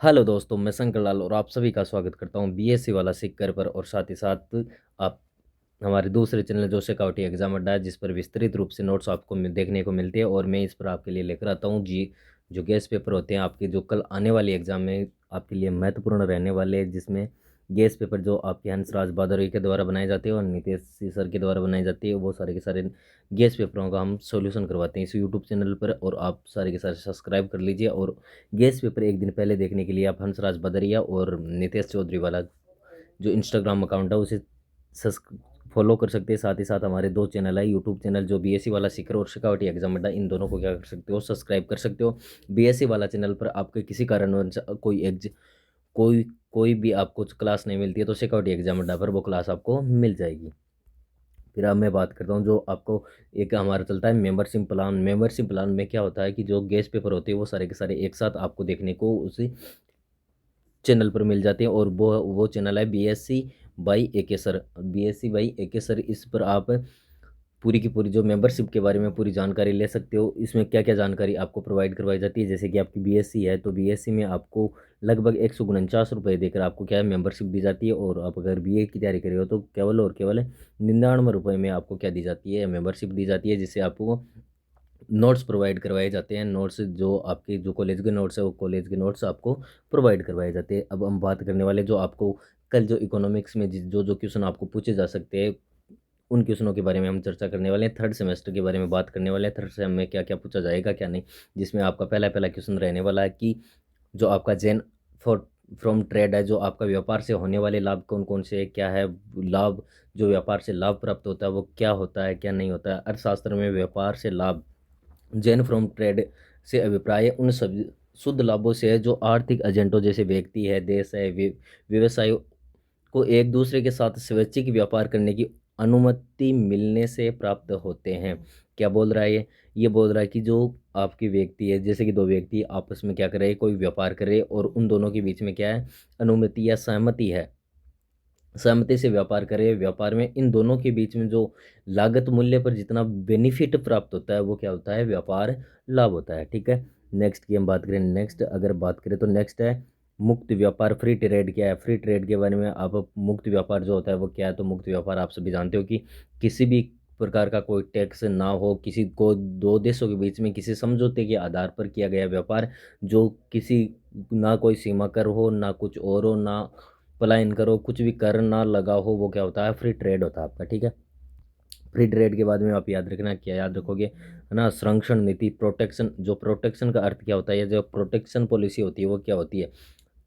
Hello दोस्तों, मैं शंकर लाल और आप सभी का स्वागत करता हूं बीएससी वाला सीखकर पर। और साथ ही साथ आप हमारे दूसरे चैनल जो सिक्योरिटी एग्जाम अड्डा है, जिस पर विस्तृत रूप से नोट्स आपको देखने को मिलते हैं। और मैं इस पर आपके लिए लेकर आता हूं जी, जो गेस्ट पेपर होते हैं आपके, जो कल आने वाली एग्जाम में आपके लिए महत्वपूर्ण रहने वाले हैं, जिसमें गेस्ट पेपर जो आपके हंसराज भादरई के द्वारा बनाए जाते हैं और नितेश सर के द्वारा बनाए जाते हैं, वो सारे के सारे गेस्ट पेपरों का हम सॉल्यूशन करवाते हैं इस यूट्यूब चैनल पर। और आप सारे के सारे सब्सक्राइब कर लीजिए। और गेस्ट पेपर एक दिन पहले देखने के लिए आप हंसराज भदरिया और नितेश चौधरी वाला जो इंस्टाग्राम अकाउंट है उसे फॉलो कर सकते हैं। साथ ही साथ हमारे दो चैनल है, यूट्यूब चैनल जो बीएससी वाला सीकर और शिकावटी एग्जाम अड्डा, इन दोनों को क्या कर सकते हो, सब्सक्राइब कर सकते हो। बीएससी वाला चैनल पर आपके किसी कारणवश कोई कोई भी आपको क्लास नहीं मिलती है, तो सिक्योरिटी एग्जाम अड्डा पर वो क्लास आपको मिल जाएगी। फिर अब मैं बात करता हूँ जो आपको एक हमारा चलता है मेंबरशिप प्लान। मेंबरशिप प्लान में क्या होता है कि जो गेस्ट पेपर होते हैं वो सारे के सारे एक साथ आपको देखने को उसी चैनल पर मिल जाते हैं। और वो चैनल है BSc by AK sir. BSc by AK sir, इस पर आप पूरी की पूरी जो मेंबरशिप के बारे में पूरी जानकारी ले सकते हो। इसमें क्या क्या जानकारी आपको प्रोवाइड करवाई जाती है, जैसे कि आपकी बीएससी है तो बीएससी में आपको लगभग 149 रुपये देकर आपको क्या है मेंबरशिप दी जाती है। और आप अगर बीए की तैयारी कर रहे हो तो केवल और केवल 99 रुपये में आपको क्या दी जाती है, मेंबरशिप दी जाती है, जिससे आपको नोट्स प्रोवाइड करवाए जाते हैं। नोट्स जो आपके जो कॉलेज के नोट्स है वो कॉलेज के नोट्स आपको प्रोवाइड करवाए जाते हैं। अब हम बात करने वाले जो आपको कल जो इकोनॉमिक्स में जो जो क्वेश्चन आपको पूछे जा सकते हैं, उन क्वेश्चनों के बारे में हम चर्चा करने वाले हैं। थर्ड सेमेस्टर के बारे में बात करने वाले हैं, थर्ड सेम में क्या क्या पूछा जाएगा क्या नहीं। जिसमें आपका पहला पहला क्वेश्चन रहने वाला है कि जो आपका जेन फॉर फ्रॉम ट्रेड है, जो आपका व्यापार से होने वाले लाभ कौन कौन से क्या है, लाभ जो व्यापार से लाभ प्राप्त होता है वो क्या होता है क्या नहीं होता है। अर्थशास्त्र में व्यापार से लाभ, जेन फ्रॉम ट्रेड से अभिप्राय उन सभी शुद्ध लाभों से है जो आर्थिक एजेंटों जैसे व्यक्ति है, देश है, व्यवसाय को एक दूसरे के साथ स्वैच्छिक व्यापार करने की अनुमति मिलने से प्राप्त होते हैं। क्या बोल रहा है ये बोल रहा है कि जो आपकी व्यक्ति है, जैसे कि दो व्यक्ति आपस में क्या कर रहे हैं, कोई व्यापार कर रहे हैं और उन दोनों के बीच में क्या है, अनुमति या सहमति है, सहमति से व्यापार करें। व्यापार में इन दोनों के बीच में जो लागत मूल्य पर जितना बेनिफिट प्राप्त होता है वो क्या होता है, व्यापार लाभ होता है। ठीक है, नेक्स्ट की हम बात करें। नेक्स्ट अगर बात करें तो नेक्स्ट है मुक्त व्यापार। फ्री ट्रेड क्या है, फ्री ट्रेड के बारे में आप, मुक्त व्यापार जो होता है वो क्या है, तो मुक्त व्यापार आप सभी जानते हो कि किसी भी प्रकार का कोई टैक्स ना हो, किसी को दो देशों के बीच में किसी समझौते के आधार पर किया गया व्यापार, जो किसी ना कोई सीमा कर हो ना कुछ और हो, ना पलायन करो, कुछ भी कर ना लगा हो, वो क्या होता है, फ्री ट्रेड होता है आपका। ठीक है, फ्री ट्रेड के बाद में आप याद रखना, क्या याद रखोगे, है ना, संरक्षण नीति, प्रोटेक्शन। जो प्रोटेक्शन का अर्थ क्या होता है, जो प्रोटेक्शन पॉलिसी होती है वो क्या होती है,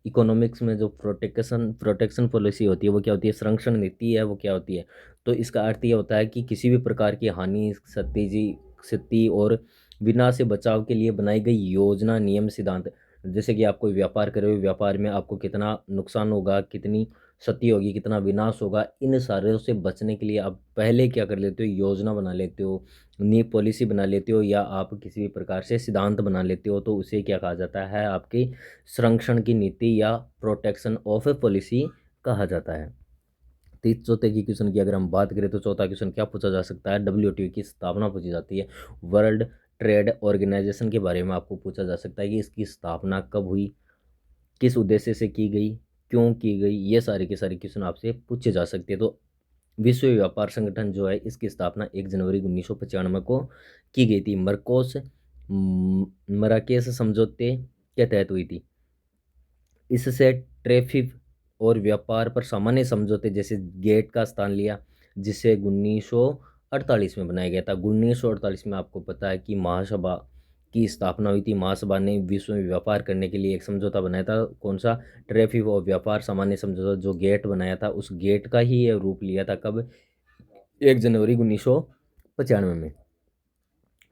इकोनॉमिक्स में जो प्रोटेक्शन प्रोटेक्शन पॉलिसी होती है वो क्या होती है, संरक्षण नीति है वो क्या होती है। तो इसका अर्थ ये होता है कि किसी भी प्रकार की हानि, क्षति और विनाश से बचाव के लिए बनाई गई योजना, नियम, सिद्धांत। जैसे कि आप कोई व्यापार कर रहे हो, व्यापार में आपको कितना नुकसान होगा, कितनी क्षति होगी, कितना विनाश होगा, इन सारे से बचने के लिए आप पहले क्या कर लेते हो, योजना बना लेते हो, नई पॉलिसी बना लेते हो, या आप किसी भी प्रकार से सिद्धांत बना लेते हो, तो उसे क्या कहा जाता है, आपकी संरक्षण की नीति या प्रोटेक्शन ऑफ पॉलिसी कहा जाता है। चौथे की क्वेश्चन की अगर हम बात करें तो चौथा क्वेश्चन क्या पूछा जा सकता है, डब्ल्यूटीओ की स्थापना पूछी जाती है। वर्ल्ड ट्रेड ऑर्गेनाइजेशन के बारे में आपको पूछा जा सकता है कि इसकी स्थापना कब हुई, किस उद्देश्य से की गई, क्यों की गई, ये सारे के सारे क्वेश्चन आपसे पूछे जा सकते हैं। तो विश्व व्यापार संगठन जो है इसकी स्थापना 1 जनवरी 1995 को की गई थी। मराकेश समझौते के तहत हुई थी। इससे ट्रैफिक और व्यापार पर सामान्य समझौते जैसे गेट का स्थान लिया, जिसे 1948 में बनाया गया था। 1948 में आपको पता है कि महासभा की स्थापना हुई थी। महासभा ने विश्व में व्यापार करने के लिए एक समझौता बनाया था, कौन सा, ट्रैफिक और व्यापार सामान्य समझौता। जो गेट बनाया था उस गेट का ही ये रूप लिया था, कब, 1 जनवरी 1995 में।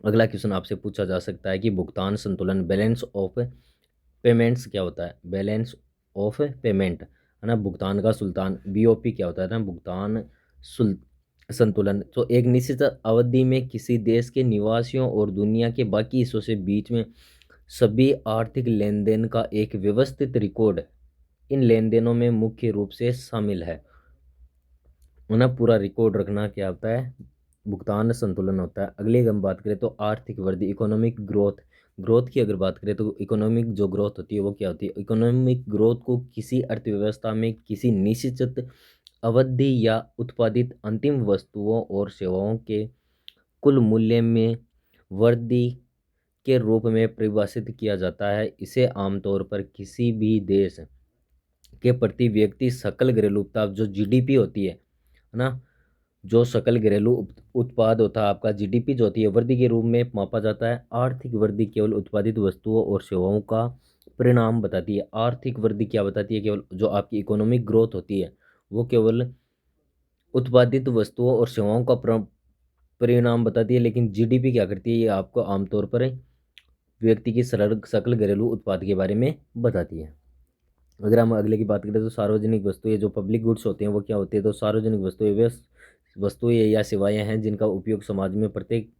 अगला क्वेश्चन आपसे पूछा जा सकता है कि भुगतान संतुलन, बैलेंस ऑफ पेमेंट्स क्या होता है, बैलेंस ऑफ पेमेंट, है ना, भुगतान का सुल्तान, बीओपी क्या होता है ना, भुगतान सुल संतुलन। तो एक निश्चित अवधि में किसी देश के निवासियों और दुनिया के बाकी हिस्सों से बीच में सभी आर्थिक लेन देन का एक व्यवस्थित रिकॉर्ड इन लेन देनों में मुख्य रूप से शामिल है ना, पूरा रिकॉर्ड रखना क्या होता है, भुगतान संतुलन होता है। अगली हम बात करें तो आर्थिक वृद्धि, इकोनॉमिक ग्रोथ। ग्रोथ की अगर बात करें तो इकोनॉमिक जो ग्रोथ होती है वो क्या होती है? इकोनॉमिक ग्रोथ को किसी अर्थव्यवस्था में किसी निश्चित अवधि या उत्पादित अंतिम वस्तुओं और सेवाओं के कुल मूल्य में वृद्धि के रूप में परिभाषित किया जाता है। इसे आमतौर पर किसी भी देश के प्रति व्यक्ति सकल घरेलू उत्पाद जो जीडीपी होती है ना, जो सकल घरेलू उत्पाद होता है आपका जीडीपी जो होती है वृद्धि के रूप में मापा जाता है। आर्थिक वृद्धि केवल उत्पादित वस्तुओं और सेवाओं का परिणाम बताती है। आर्थिक वृद्धि क्या बताती है? केवल जो आपकी इकोनॉमिक ग्रोथ होती है वो केवल उत्पादित वस्तुओं और सेवाओं का परिणाम बताती है, लेकिन जीडीपी क्या करती है? ये आपको आमतौर पर व्यक्ति की सरल सकल घरेलू उत्पाद के बारे में बताती है। अगर हम अगले की बात करें तो सार्वजनिक वस्तुएं जो पब्लिक गुड्स होते हैं वो क्या होते हैं? तो सार्वजनिक वस्तुएं वे वस्तुएं या सेवाएं हैं जिनका उपयोग समाज में प्रत्येक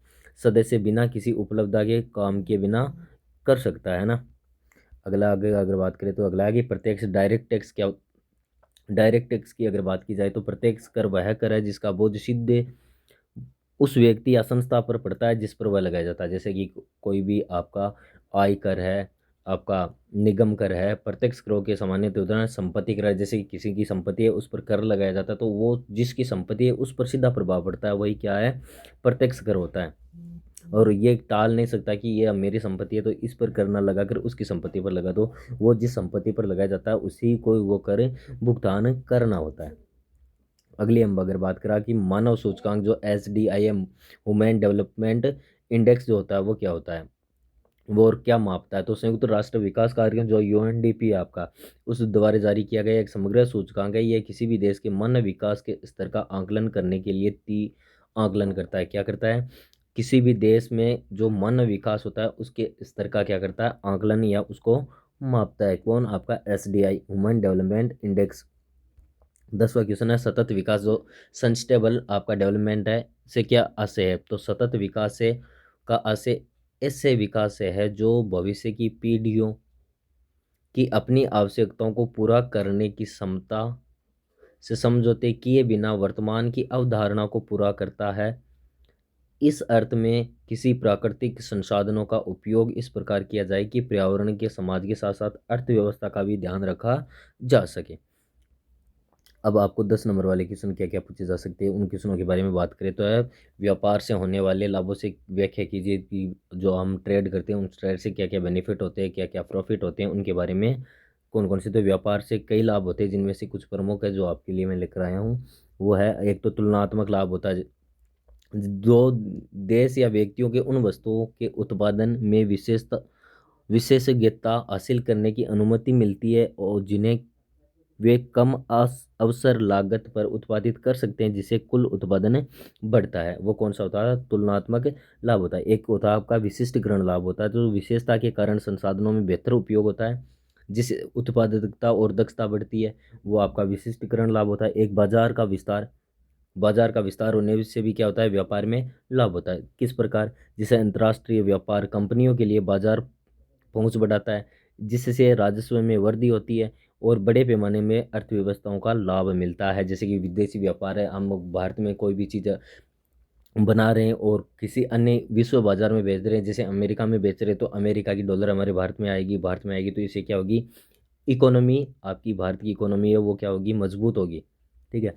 सदस्य बिना किसी उपलब्धता के काम के बिना कर सकता है ना। अगला आगे अगर बात करें तो अगला है कि प्रत्यक्ष डायरेक्ट टैक्स क्या? डायरेक्ट टैक्स की अगर बात की जाए तो प्रत्यक्ष कर वह कर है जिसका बोझ सीधे उस व्यक्ति या संस्था पर पड़ता है जिस पर वह लगाया जाता है। जैसे कि कोई भी आपका आय कर है, आपका निगम कर है। प्रत्यक्ष करों के सामान्य उदाहरण संपत्ति कर है, जैसे कि किसी की संपत्ति है उस पर कर लगाया जाता है तो वो जिसकी संपत्ति है उस पर सीधा प्रभाव पड़ता है, वही क्या है? प्रत्यक्ष कर होता है। और ये टाल नहीं सकता कि ये अब मेरी संपत्ति है तो इस पर कर ना लगा कर उसकी संपत्ति पर लगा दो। वो जिस संपत्ति पर लगाया जाता है उसी को वो कर भुगतान करना होता है। अगली हम अगर बात करा कि मानव सूचकांक जो SDIM ह्यूमन डेवलपमेंट इंडेक्स जो होता है वो क्या होता है, वो और क्या मापता है? तो संयुक्त राष्ट्र विकास कार्यक्रम जो UNDP है आपका, उस द्वारा जारी किया गया एक समग्र सूचकांक है। यह किसी भी देश के मानव विकास के स्तर का आकलन करने के लिए आकलन करता है। क्या करता है? किसी भी देश में जो मानव विकास होता है उसके स्तर का क्या करता है? आकलन या उसको मापता है। कौन? आपका SDI ह्यूमन डेवलपमेंट इंडेक्स। 10वां क्वेश्चन है सतत विकास जो सस्टेनेबल आपका डेवलपमेंट है से क्या आशय है? तो सतत विकास से का आशय ऐसे विकास से है जो भविष्य की पीढ़ियों की अपनी आवश्यकताओं को पूरा करने की क्षमता से समझौते किए बिना वर्तमान की अवधारणा को पूरा करता है। इस अर्थ में किसी प्राकृतिक संसाधनों का उपयोग इस प्रकार किया जाए कि पर्यावरण के समाज के साथ साथ अर्थव्यवस्था का भी ध्यान रखा जा सके। अब आपको 10 नंबर वाले क्वेश्चन क्या क्या पूछे जा सकते हैं उन क्वेश्चनों के बारे में बात करें तो है व्यापार से होने वाले लाभों से व्याख्या कीजिए कि जो हम ट्रेड करते हैं उन ट्रेड से क्या क्या बेनिफिट होते हैं, क्या क्या प्रॉफिट होते हैं, उनके बारे में कौन कौन से। तो व्यापार से कई लाभ होते हैं जिनमें से कुछ प्रमुख है जो आपके लिए मैं लेकर आया हूँ। वो है एक तो तुलनात्मक लाभ होता है जो देश या व्यक्तियों के उन वस्तुओं के उत्पादन में विशेषज्ञता हासिल करने की अनुमति मिलती है और जिन्हें वे कम अवसर लागत पर उत्पादित कर सकते हैं जिससे कुल उत्पादन बढ़ता है। वो कौन सा होता है? तुलनात्मक लाभ होता है। एक होता है आपका विशिष्टीकरण लाभ होता है जो विशेषता के कारण संसाधनों में बेहतर उपयोग होता है जिससे उत्पादकता और दक्षता बढ़ती है, वो आपका विशिष्टीकरण लाभ होता है। एक बाजार का विस्तार होने से भी क्या होता है? व्यापार में लाभ होता है। किस प्रकार? जिसे अंतर्राष्ट्रीय व्यापार कंपनियों के लिए बाजार पहुंच बढ़ाता है जिससे राजस्व में वृद्धि होती है और बड़े पैमाने में अर्थव्यवस्थाओं का लाभ मिलता है। जैसे कि विदेशी व्यापार है, हम भारत में कोई भी चीज़ बना रहे हैं और किसी अन्य विश्व बाजार में बेच रहे हैं, जैसे अमेरिका में बेच रहे हैं तो अमेरिका की डॉलर हमारे भारत में आएगी तो इससे क्या होगी? इकोनॉमी आपकी भारत की इकोनॉमी है वो क्या होगी? मजबूत होगी। ठीक है।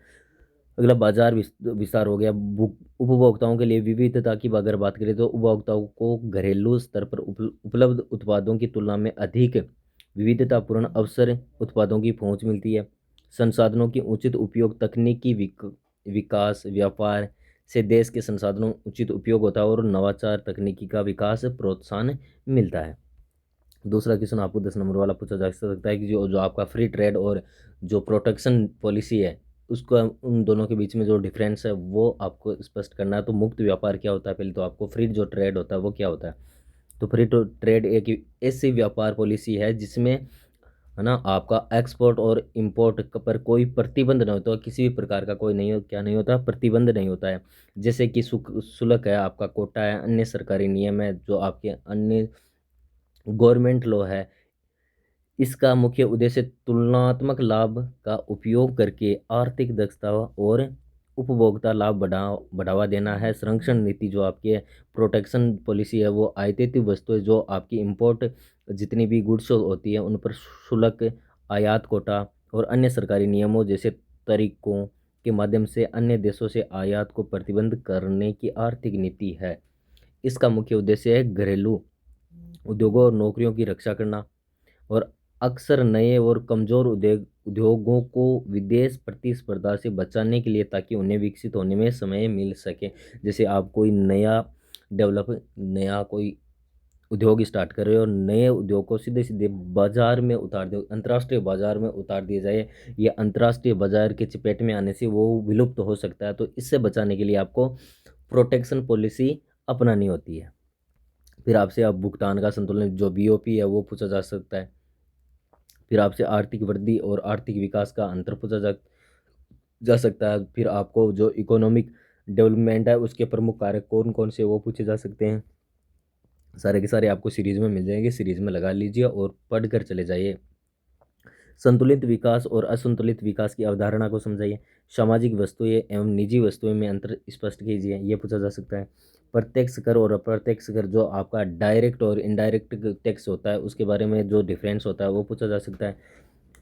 अगला बाजार विस्तार हो गया। उपभोक्ताओं के लिए विविधता की अगर बात करें तो उपभोक्ताओं को घरेलू स्तर पर उपलब्ध उत्पादों की तुलना में अधिक विविधतापूर्ण अवसर उत्पादों की पहुंच मिलती है। संसाधनों की उचित उपयोग तकनीकी विकास व्यापार से देश के संसाधनों उचित उपयोग होता है और नवाचार तकनीकी का विकास प्रोत्साहन मिलता है। दूसरा क्वेश्चन आपको 10 नंबर वाला पूछा जा सकता है कि जो जो आपका फ्री ट्रेड और जो प्रोटेक्शन पॉलिसी है उसको उन दोनों के बीच में जो डिफरेंस है वो आपको स्पष्ट करना है। तो मुक्त व्यापार क्या होता है? पहले तो आपको फ्री जो ट्रेड होता है वो क्या होता है? तो फ्री तो ट्रेड एक ऐसी व्यापार पॉलिसी है जिसमें है ना आपका एक्सपोर्ट और इंपोर्ट पर कोई प्रतिबंध नहीं होता, किसी भी प्रकार का कोई नहीं क्या नहीं होता? प्रतिबंध नहीं होता है। जैसे कि शुल्क है, आपका कोटा है, अन्य सरकारी नियम है, जो आपके अन्य गवर्नमेंट लॉ है। इसका मुख्य उद्देश्य तुलनात्मक लाभ का उपयोग करके आर्थिक दक्षता और उपभोक्ता लाभ बढ़ावा देना है। संरक्षण नीति जो आपकी है, प्रोटेक्शन पॉलिसी है, वो आयातित वस्तुएं जो आपकी इंपोर्ट जितनी भी गुड्स होती है उन पर शुल्क, आयात कोटा और अन्य सरकारी नियमों जैसे तरीकों के माध्यम से अन्य देशों से आयात को प्रतिबंध करने की आर्थिक नीति है। इसका मुख्य उद्देश्य है घरेलू उद्योगों और नौकरियों की रक्षा करना और अक्सर नए और कमज़ोर उद्योगों को विदेश प्रतिस्पर्धा से बचाने के लिए, ताकि उन्हें विकसित होने में समय मिल सके। जैसे आप कोई नया कोई उद्योग स्टार्ट कर रहे हो और नए उद्योग को सीधे सीधे बाजार में उतार दो, अंतर्राष्ट्रीय बाजार में उतार दिया जाए, या अंतर्राष्ट्रीय बाजार के चपेट में आने से वो विलुप्त हो सकता है, तो इससे बचाने के लिए आपको प्रोटेक्शन पॉलिसी अपनानी होती है। फिर आपसे अब भुगतान का संतुलन जो बीओपी है वो पूछा जा सकता है। फिर आपसे आर्थिक वृद्धि और आर्थिक विकास का अंतर पूछा जा सकता है। फिर आपको जो इकोनॉमिक डेवलपमेंट है उसके प्रमुख कारक कौन कौन से वो पूछे जा सकते हैं। सारे के सारे आपको सीरीज में मिल जाएंगे, सीरीज में लगा लीजिए और पढ़ कर चले जाइए। संतुलित विकास और असंतुलित विकास की अवधारणा को समझाइए। सामाजिक वस्तुएं एवं निजी वस्तुएं में अंतर स्पष्ट कीजिए, ये पूछा जा सकता है। प्रत्यक्ष कर और अप्रत्यक्ष कर जो आपका डायरेक्ट और इनडायरेक्ट टैक्स होता है उसके बारे में जो डिफरेंस होता है वो पूछा जा सकता है।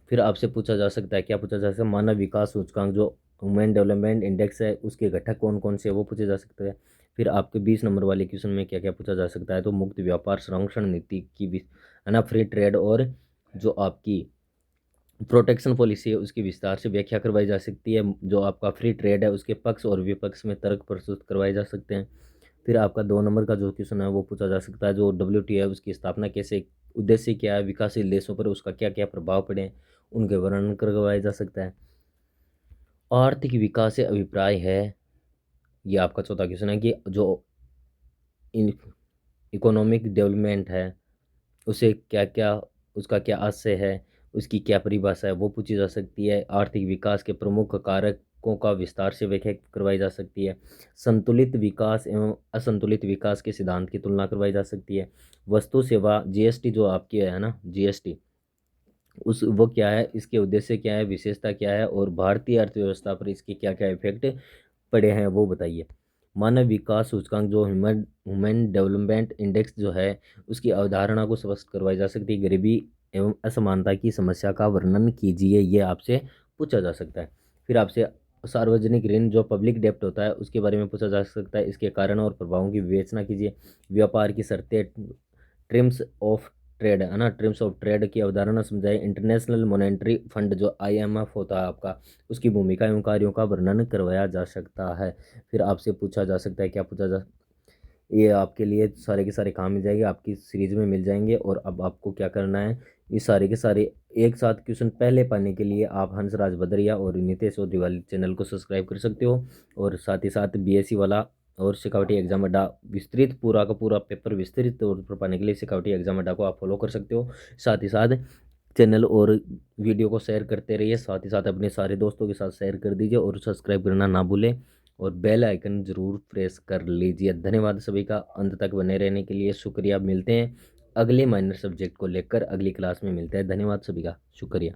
फिर आपसे पूछा जा सकता है, क्या पूछा जा सकता है, मानव विकास सूचकांक जो ह्यूमन डेवलपमेंट इंडेक्स है उसके घटक कौन कौन से वो पूछे जा सकते हैं। फिर आपके 20 नंबर वाले क्वेश्चन में क्या क्या पूछा जा सकता है, तो मुक्त व्यापार संरक्षण नीति की है ना, फ्री ट्रेड और जो आपकी प्रोटेक्शन पॉलिसी है उसकी विस्तार से व्याख्या करवाई जा सकती है। जो आपका फ्री ट्रेड है उसके पक्ष और विपक्ष में तर्क प्रस्तुत करवाए जा सकते हैं। फिर आपका 2 नंबर का जो क्वेश्चन है वो पूछा जा सकता है, जो WTO है उसकी स्थापना कैसे, उद्देश्य क्या है, विकासशील देशों पर उसका क्या क्या प्रभाव पड़े, उनके वर्णन करवाया जा सकता है। आर्थिक विकास से अभिप्राय है, ये आपका चौथा क्वेश्चन है कि जो इकोनॉमिक डेवलपमेंट है उसे क्या क्या, उसका क्या आशय है, उसकी क्या परिभाषा है वो पूछी जा सकती है। आर्थिक विकास के प्रमुख कारकों का विस्तार से व्याख्या करवाई जा सकती है। संतुलित विकास एवं असंतुलित विकास के सिद्धांत की तुलना करवाई जा सकती है। वस्तु सेवा GST जो आपकी है ना, GST उस वो क्या है, इसके उद्देश्य क्या है, विशेषता क्या है और भारतीय अर्थव्यवस्था पर इसके क्या क्या इफेक्ट पड़े हैं वो बताइए। मानव विकास सूचकांक जो ह्यूमन ह्यूमन डेवलपमेंट इंडेक्स जो है उसकी अवधारणा को स्पष्ट करवाई जा सकती है। गरीबी एवं असमानता की समस्या का वर्णन कीजिए, ये आपसे पूछा जा सकता है। फिर आपसे सार्वजनिक ऋण जो पब्लिक डेप्ट होता है उसके बारे में पूछा जा सकता है, इसके कारण और प्रभावों की विवेचना कीजिए। व्यापार की शर्तें, ट्रिम्स ऑफ ट्रेड है ना, ट्रिम्स ऑफ ट्रेड की अवधारणा समझाए। इंटरनेशनल मॉनेटरी फंड जो IMF होता है आपका, उसकी भूमिका एवं कार्यों का वर्णन करवाया जा सकता है। फिर आपसे पूछा जा सकता है, क्या पूछा जा, ये आपके लिए सारे के सारे काम मिल जाएंगे, आपकी सीरीज में मिल जाएंगे। और अब आपको क्या करना है, ये सारे के सारे एक साथ क्वेश्चन पहले पाने के लिए आप हंसराज भदरिया और नितेश चौधरी चैनल को सब्सक्राइब कर सकते हो। और साथ ही साथ BSc वाला और सिक्योरिटी एग्जाम अड्डा विस्तृत पूरा का पूरा पेपर विस्तृत तौर पर पाने के लिए सिक्योरिटी एग्जाम अड्डा को आप फॉलो कर सकते हो। साथ ही साथ चैनल और वीडियो को शेयर करते रहिए, साथ ही साथ अपने सारे दोस्तों के साथ शेयर कर दीजिए और सब्सक्राइब करना ना भूलें और बेल आइकन ज़रूर प्रेस कर लीजिए। धन्यवाद सभी का अंत तक बने रहने के लिए, शुक्रिया। मिलते हैं अगले माइनर सब्जेक्ट को लेकर, अगली क्लास में मिलते हैं। धन्यवाद सभी का, शुक्रिया।